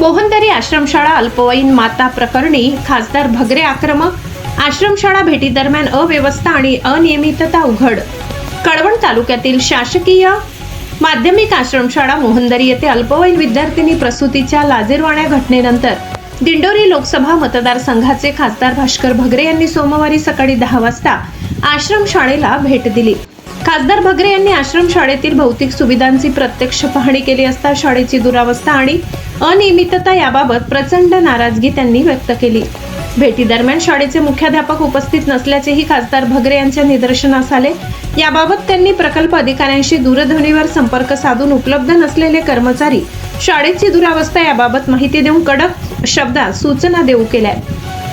मोहनदरी आश्रमशाळा अल्पवयीन माता प्रकरणी खासदार भगरे आक्रमक. आश्रमशाळा भेटीदरम्यान अव्यवस्था आणि अनियमितता उघड. कळवण तालुक्यातील शासकीय माध्यमिक आश्रमशाळा मोहनदरी येथे अल्पवयीन विद्यार्थिनी प्रसूतीच्या लाजिरवाण्या घटनेनंतर दिंडोरी लोकसभा मतदारसंघाचे खासदार भास्कर भगरे यांनी सोमवारी सकाळी 10 वाजता आश्रमशाळेला भेट दिली. खासदार भगरे यांनी आश्रमशाळेतील भौतिक सुविधांची प्रत्यक्ष पाहणी केली असता शाळेची दुरावस्था आणि अनियमितता याबाबत प्रचंड नाराजगी त्यांनी व्यक्त केली. भेटीदरम्यान शाळेचे मुख्याध्यापक उपस्थित नसल्याचेही खासदार भगरे यांच्या निदर्शनास आले. याबाबत त्यांनी प्रकल्प अधिकाऱ्यांशी दूरध्वनीवर संपर्क साधून उपलब्ध नसलेले कर्मचारी शाळेची दुरावस्था याबाबत माहिती देऊन कडक शब्दात सूचना देऊ केल्या.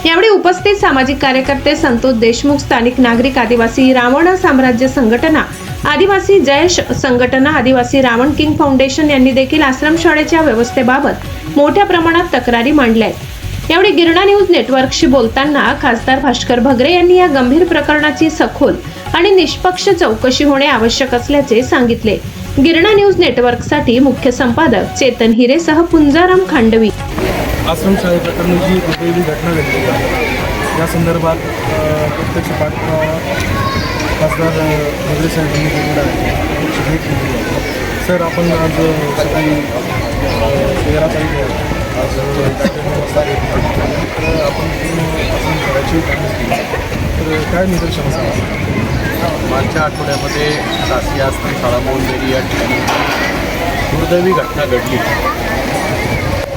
यावेळी उपस्थित सामाजिक कार्यकर्ते संतोष देशमुख, स्थानिक नागरिक, आदिवासी रावण साम्राज्य संघटना, आदिवासी जयश संघटना, आदिवासी रावण किंग फाउंडेशन यांनी देखील आश्रमशाळेच्या व्यवस्थेबाबत मोठ्या प्रमाणात तक्रारी मांडल्या. यावेळी गिरणा न्यूज नेटवर्कशी बोलताना खासदार भास्कर भगरे यांनी या गंभीर प्रकरणाची सखोल आणि निष्पक्ष चौकशी होणे आवश्यक असल्याचे सांगितले. गिरणा न्यूज नेटवर्कसाठी मुख्य संपादक चेतन हिरेसह पुंजाराम खांडवी. आश्रमशाळे प्रकरणी जी दुर्दैवी घटना घडली आहे या संदर्भात प्रत्यक्ष पाठपुरावा खासदार भगरे साहेबांनी केलेला आहे. भेट घेतली आहे. सर, आपण आज सकाळी 13 तारीख आहे. आज तर आपण आश्रमशाळेची कामं केली. तर काय निदर्शन असेल? मागच्या आठवड्यामध्ये शासकीय आश्रमशाळा मोहनदरी या ठिकाणी दुर्दैवी घटना घडली.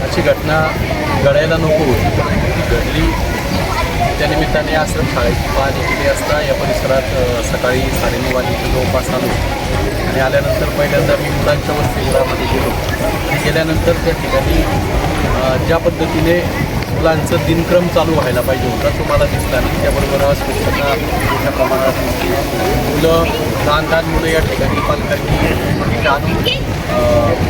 अशी घटना घडायला नको होती, ती घडली. त्यानिमित्ताने आश्रमशाळेची पाहणी केली असता या परिसरात सकाळी 9:30 वाजेच्या जवळपास आलो आणि आल्यानंतर पहिल्यांदा मी मुलांच्या वसतिगृहामध्ये गेलो. गेल्यानंतर त्या ठिकाणी ज्या पद्धतीने मुलांचं दिनक्रम चालू व्हायला पाहिजे होता तो मला दिसला नाही. त्याबरोबर अस्पृश्यता मोठ्या प्रमाणात मुलं, लहान मुलं या ठिकाणी पालकांनी आणून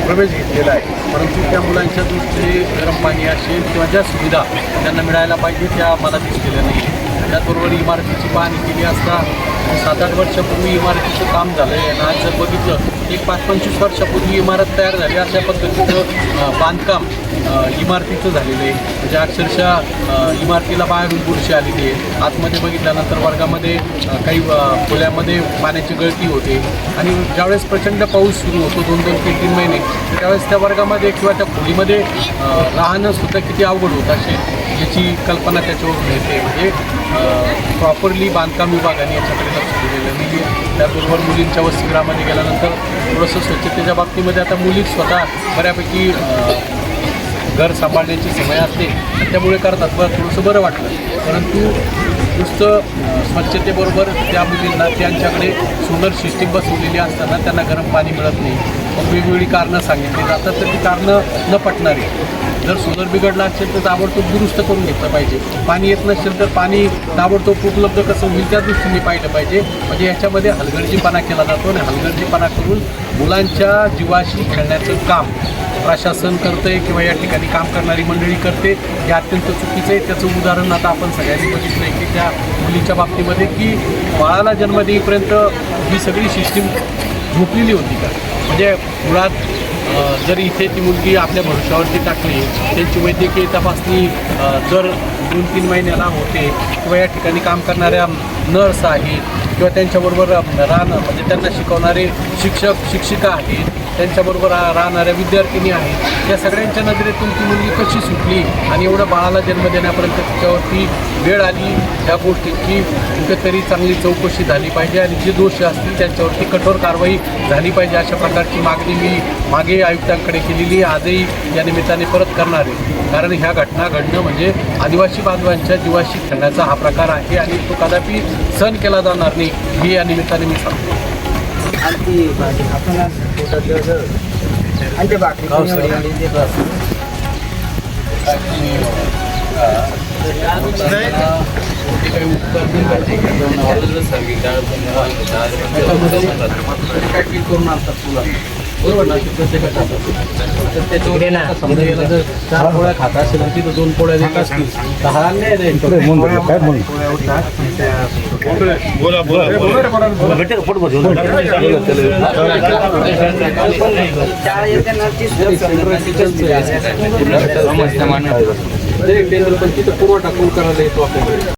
प्रवेश घेतलेला आहे. परंतु त्या मुलांच्या दृष्टीने गरम पाणी असेल किंवा ज्या सुविधा त्यांना मिळायला पाहिजे त्या मला दिसलेल्या नाही. त्याचबरोबर इमारतीची पाहणी केली असता 7-8 वर्षापूर्वी इमारतीचं काम झालं आहे आणि आज जर बघितलं एक 5-25 वर्षापूर्वी इमारत तयार झाली अशा पद्धतीचं बांधकाम इमारतीचं झालेलं आहे. म्हणजे अक्षरशः इमारतीला बाहेरून बुरशी आलेली आहे. आतमध्ये बघितल्यानंतर वर्गामध्ये काही खोल्यामध्ये पाण्याची गळती होते आणि ज्यावेळेस प्रचंड पाऊस सुरू होतो 2-2, 3-3 महिने, त्यावेळेस त्या वर्गामध्ये किंवा त्या खोलीमध्ये राहणंसुद्धा किती अवघड होतं असे याची कल्पना त्याच्यावरून मिळते. म्हणजे प्रॉपरली बांधकाम विभागाने याच्याकडे लक्ष दिलेलं नाही. त्याचबरोबर मुलींच्या वसतिगृहामध्ये गेल्यानंतर थोडंसं स्वच्छतेच्या बाबतीमध्ये आता मुलीच स्वतः बऱ्यापैकी घर सांभाळण्याची समय असते त्यामुळे करतात. थोडंसं बरं वाटलं. परंतु नुसतं स्वच्छतेबरोबर त्या मुलींना त्यांच्याकडे सोलर सिस्टीम बसवलेली असताना त्यांना गरम पाणी मिळत नाही. मग वेगवेगळी कारणं सांगितली जातात तर ती कारणं न पटणारी. जर सोलर बिघडला असेल तर ताबडतोब दुरुस्त करून घेतलं पाहिजे. पाणी येत नसेल तर पाणी ताबडतोब उपलब्ध कसं होईल त्या दृष्टीने पाहिलं पाहिजे. म्हणजे याच्यामध्ये हलगर्जीपणा केला जातो आणि हलगर्जीपणा करून मुलांच्या जीवाशी खेळण्याचं काम प्रशासन करतंय किंवा या ठिकाणी काम करणारी मंडळी करते. हे अत्यंत चुकीचं आहे. त्याचं उदाहरण आता आपण सगळ्यांनी बघितलं आहे की त्या मुलीच्या बाबतीमध्ये की बाळाला जन्म देईपर्यंत ही सगळी सिस्टीम झोपलेली होती का? म्हणजे मुळात जर इथे ती मुलगी आपल्या भरोशावरती टाकली, त्यांची वैद्यकीय तपासणी जर 2-3 महिन्याला होते किंवा या ठिकाणी काम करणाऱ्या नर्स आहेत किंवा त्यांच्याबरोबर म्हणजे त्यांना शिकवणारे शिक्षक शिक्षिका आहेत, त्यांच्याबरोबर राहणाऱ्या विद्यार्थिनी आहेत, या सगळ्यांच्या नजरेतून ती मुलगी कशी सुटली आणि एवढं बाळाला जन्म देण्यापर्यंत तिच्यावरती वेळ आली. या गोष्टींची कुठेतरी चांगली चौकशी झाली पाहिजे आणि जे दोष असतील त्यांच्यावरती कठोर कारवाई झाली पाहिजे. अशा प्रकारची मागणी मी मागे आयुक्तांकडे केलेली, आजही या निमित्ताने परत करणार आहे. कारण ह्या घटना घडणं म्हणजे आदिवासी बांधवांच्या जीवाशी खेळण्याचा हा प्रकार आहे आणि तो कदापि सहन केला जाणार नाही हे या निमित्ताने मी सांगतो. बरोबर ना, प्रत्येकाचा तर त्याच्यावर समजा याला जर 4 पोळ्या खाता असेल आणि तिथं 2 पोळ्या देत असतील तर हा अन्याय नाही. पण तिथं पुरवठा कोण करायला येतो आपल्याकडे.